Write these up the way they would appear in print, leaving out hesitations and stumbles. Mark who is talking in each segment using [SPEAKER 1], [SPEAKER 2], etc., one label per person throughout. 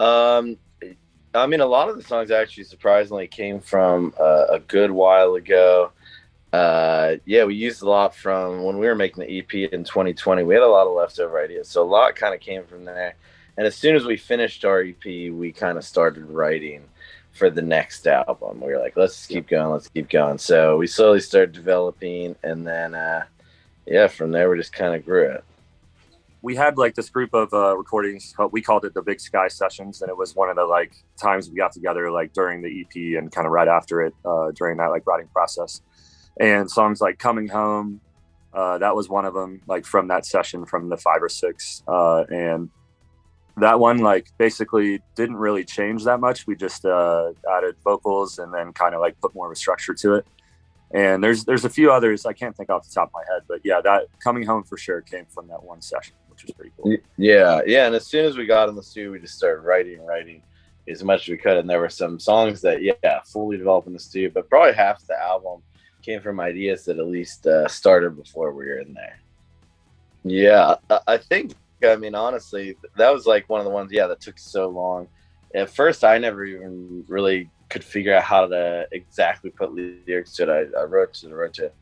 [SPEAKER 1] Um, I mean, a lot of the songs actually surprisingly came from a good while ago. Yeah, we used a lot from when we were making the EP in 2020. We had a lot of leftover ideas, so a lot kind of came from there. And as soon as we finished our EP, we kind of started writing for the next album. We were like, let's keep going, let's keep going. So we slowly started developing, and then yeah, from there we just kind of grew it.
[SPEAKER 2] We had like this group of recordings. We called it the Big Sky Sessions, and it was one of the like times we got together like during the EP and kind of right after it during that like writing process. And songs like Coming Home, that was one of them, like from that session from the 5 or 6. And that one like basically didn't really change that much. We just added vocals and then kind of like put more of a structure to it. And there's a few others I can't think off the top of my head, but yeah, that Coming Home for sure came from that one session, which was pretty cool.
[SPEAKER 1] Yeah. And as soon as we got in the studio, we just started writing as much as we could. And there were some songs that, yeah, fully developed in the studio, but probably half the album came from ideas that at least started before we were in there. Yeah, I think, I mean, honestly, that was like one of the ones, yeah, that took so long. At first, I never even really could figure out how to exactly put lyrics to it. I wrote it.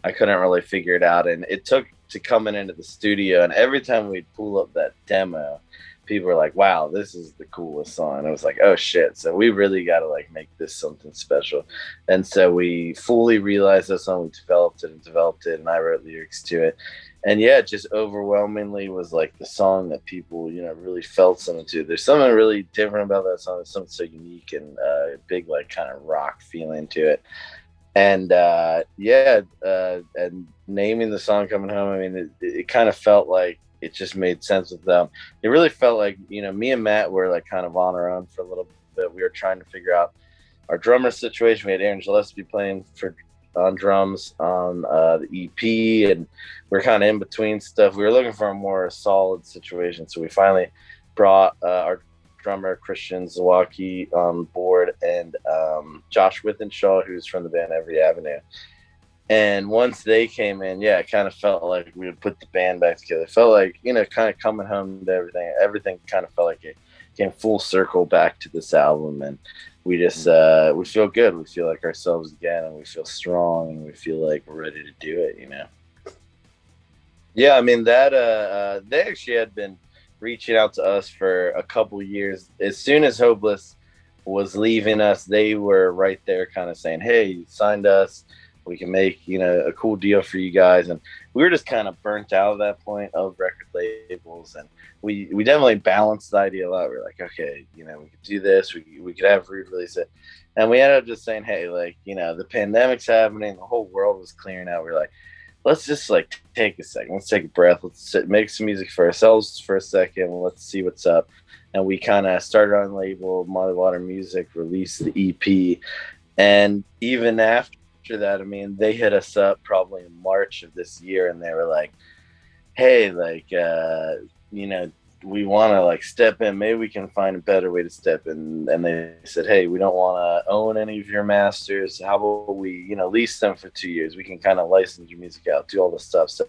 [SPEAKER 1] I couldn't really figure it out. And it took to coming into the studio. And every time we'd pull up that demo, people were like, wow, this is the coolest song. And I was like, oh shit. So we really got to like make this something special. And so we fully realized that song. We developed it. And I wrote lyrics to it. And yeah, it just overwhelmingly was like the song that people, you know, really felt something to. There's something really different about that song. There's something so unique and big, like kind of rock feeling to it. And yeah, and naming the song Coming Home, I mean, it kind of felt like it just made sense with them. It really felt like, you know, me and Matt were like kind of on our own for a little bit. We were trying to figure out our drummer situation. We had Aaron Gillespie playing on drums on the EP, and we're kind of in between stuff. We were looking for a more solid situation, so we finally brought our drummer Christian Zawacki on board, and Josh Withenshaw, who's from the band Every Avenue. And once they came in, yeah, it kind of felt like we would put the band back together. It felt like, you know, kind of coming home to everything. Everything kind of felt like it came full circle back to this album, and we just we feel good. We feel like ourselves again, and we feel strong, and we feel like we're ready to do it, you know. Yeah, I mean that they actually had been reaching out to us for a couple years. As soon as Hopeless was leaving us, they were right there kind of saying, hey, you signed us, we can make, you know, a cool deal for you guys. And we were just kind of burnt out at that point of record labels, and we definitely balanced the idea a lot. We were like, okay, you know, we could do this, we could have re-release it. And we ended up just saying, hey, like, you know, the pandemic's happening, the whole world was clearing out. We are like, let's just like take a second, let's take a breath, let's make some music for ourselves for a second, let's see what's up. And we kind of started on label Muddy Water Music, released the EP, and even after that, I mean, they hit us up probably in March of this year, and they were like, hey, like you know, we want to like step in, maybe we can find a better way to step in. And they said, hey, we don't want to own any of your masters, how about we, you know, lease them for 2 years, we can kind of license your music out, do all this stuff. So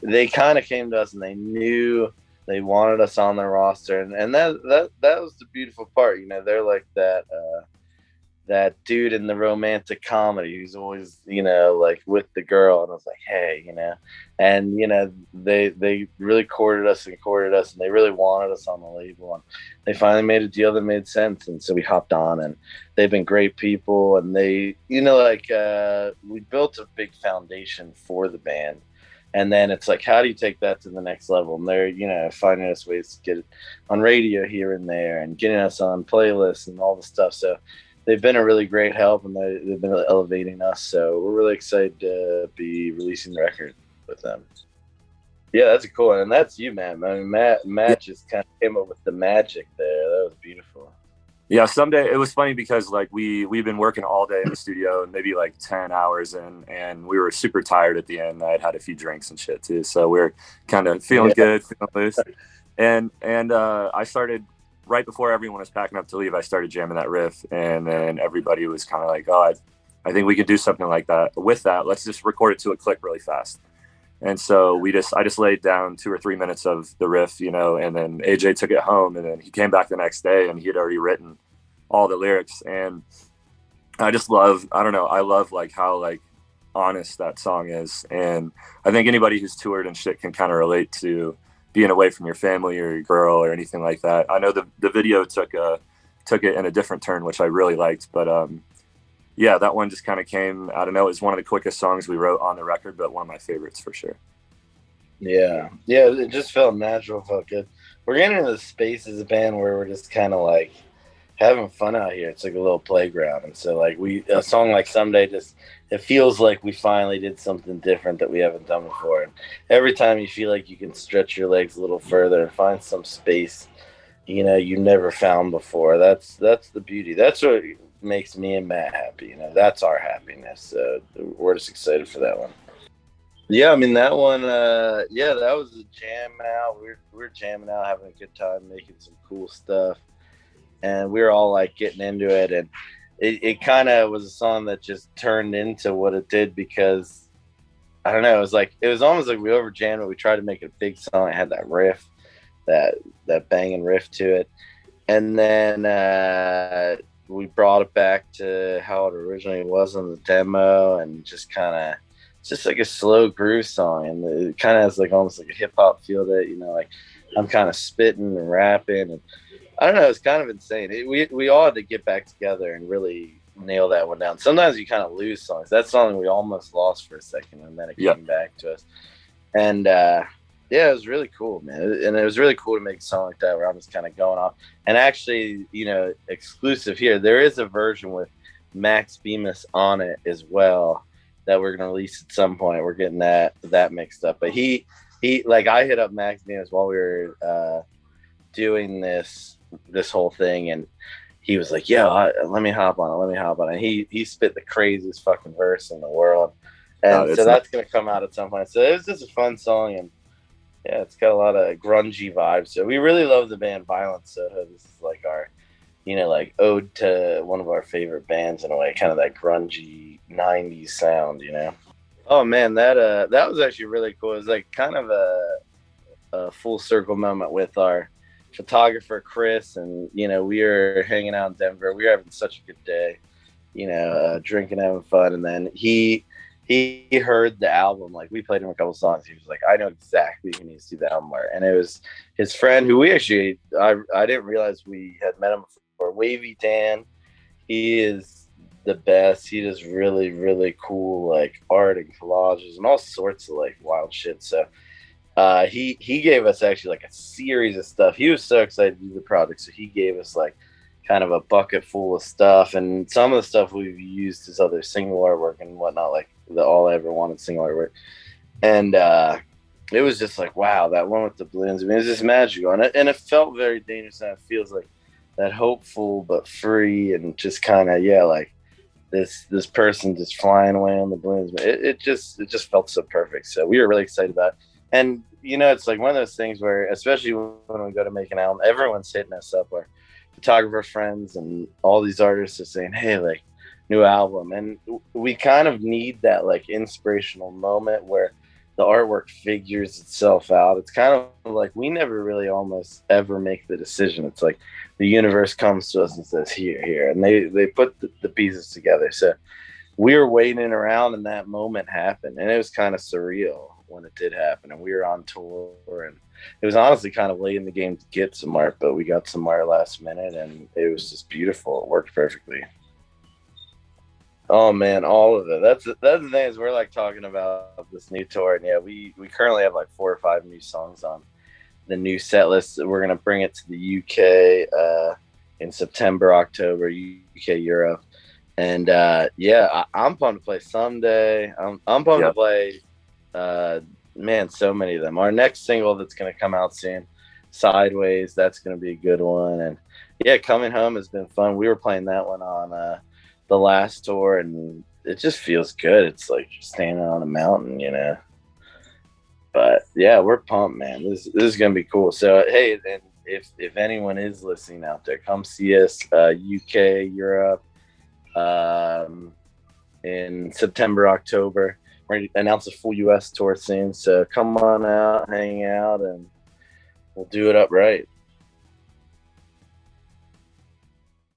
[SPEAKER 1] they kind of came to us, and they knew they wanted us on their roster, and that was the beautiful part. You know, they're like that dude in the romantic comedy who's always, you know, like with the girl. And I was like, hey, you know, and, you know, they really courted us, and they really wanted us on the label, and they finally made a deal that made sense. And so we hopped on, and they've been great people. And they, you know, like we built a big foundation for the band. And then it's like, how do you take that to the next level? And they're, you know, finding us ways to get it on radio here and there, and getting us on playlists and all the stuff. So they've been a really great help, and they've been elevating us. So we're really excited to be releasing the record with them. Yeah, that's a cool one. And that's you, man. I mean, Matt just kind of came up with the magic there. That was beautiful.
[SPEAKER 2] Yeah, someday it was funny because like we've been working all day in the studio, maybe like 10 hours in, and we were super tired at the end. I'd had a few drinks and shit too, so we are kind of feeling good, feeling loose. And I started right before everyone was packing up to leave. I started jamming that riff, and then everybody was kind of like, oh, I think we could do something like that with that. Let's just record it to a click really fast. And so I just laid down 2 or 3 minutes of the riff, you know, and then AJ took it home, and then he came back the next day and he had already written all the lyrics. And I don't know, I love like how like honest that song is. And I think anybody who's toured and shit can kind of relate to being away from your family or your girl or anything like that. I know the video took it in a different turn, which I really liked, but yeah, that one just kind of came out of nowhere. It was one of the quickest songs we wrote on the record, but one of my favorites for sure.
[SPEAKER 1] Yeah, yeah, it just felt natural, felt good. We're getting into the space as a band where we're just kind of like having fun out here. It's like a little playground, and so like a song like Someday just it feels like we finally did something different that we haven't done before. And every time you feel like you can stretch your legs a little further and find some space, you know, you never found before. That's the beauty. That's what makes me and Matt happy. You know, that's our happiness. So we're just excited for that one. Yeah, I mean that one. Yeah, that was a jam out. We're jamming out, having a good time, making some cool stuff, and we were all like getting into it. And it kind of was a song that just turned into what it did because I don't know. It was almost like we over jammed it. We tried to make it a big song. It had that riff, that banging riff to it, and then we brought it back to how it originally was on the demo, and just kind of just like a slow groove song, and it kind of has like almost like a hip hop feel to it. You know, like I'm kind of spitting and rapping, and I don't know. It's kind of insane. We all had to get back together and really nail that one down. Sometimes you kind of lose songs. That song we almost lost for a second, and then it came back to us. And yeah, it was really cool, man. And it was really cool to make a song like that where I'm just kind of going off. And actually, you know, exclusive here, there is a version with Max Bemis on it as well that we're gonna release at some point. We're getting that mixed up. But he like I hit up Max Bemis while we were doing this whole thing, and he was like, "Yeah, let me hop on it. Let me hop on it." He spit the craziest fucking verse in the world, and so that's gonna come out at some point. So it was just a fun song, and yeah, it's got a lot of grungy vibes. So we really love the band Violent Soda. This is like our, you know, like ode to one of our favorite bands in a way, kind of that grungy '90s sound, you know. Oh man, that was actually really cool. It was like kind of a full circle moment with our photographer Chris, and you know we were hanging out in Denver. We were having such a good day, you know, drinking, having fun, and then he heard the album. Like we played him a couple songs. He was like, "I know exactly who needs to do the album art," and it was his friend who we actually I didn't realize we had met him before. Wavy Dan, he is the best. He does really really cool like art and collages and all sorts of like wild shit. So he gave us actually like a series of stuff. He was so excited to do the project, so he gave us like kind of a bucket full of stuff, and some of the stuff we've used as other single artwork and whatnot, like the All I Ever Wanted single artwork. And it was just like, wow, that one with the balloons. I mean, it was just magical, and it felt very dangerous, and it feels like that hopeful but free, and just kind of like this person just flying away on the balloons. It just felt so perfect. So we were really excited about it. And you know, it's like one of those things where, especially when we go to make an album, everyone's hitting us up, our photographer friends and all these artists are saying, "Hey, like, new album," and we kind of need that like inspirational moment where the artwork figures itself out. It's kind of like we never really almost ever make the decision. It's like the universe comes to us and says, "Here," and they put the pieces together. So we were waiting around, and that moment happened, and it was kind of surreal when it did happen. And we were on tour, and it was honestly kind of late in the game to get some art, but we got some art last minute, and it was just beautiful. It worked perfectly. Oh man, all of it. That's the thing is we're like talking about this new tour, and yeah, we currently have like 4 or 5 new songs on the new set list. We're gonna bring it to the UK in September, October, UK, Europe, and yeah, I'm pumped to play Someday. I'm pumped to play. Man, so many of them. Our next single that's going to come out soon, Sideways, that's going to be a good one. And yeah, Coming Home has been fun. We were playing that one on the last tour, and it just feels good. It's like standing on a mountain, you know. But yeah, we're pumped, man. This is going to be cool. So hey, and if anyone is listening out there, come see us, UK, Europe, in September, October. ready to announce a full U.S. tour soon. So come on out, hang out, and we'll do it up right.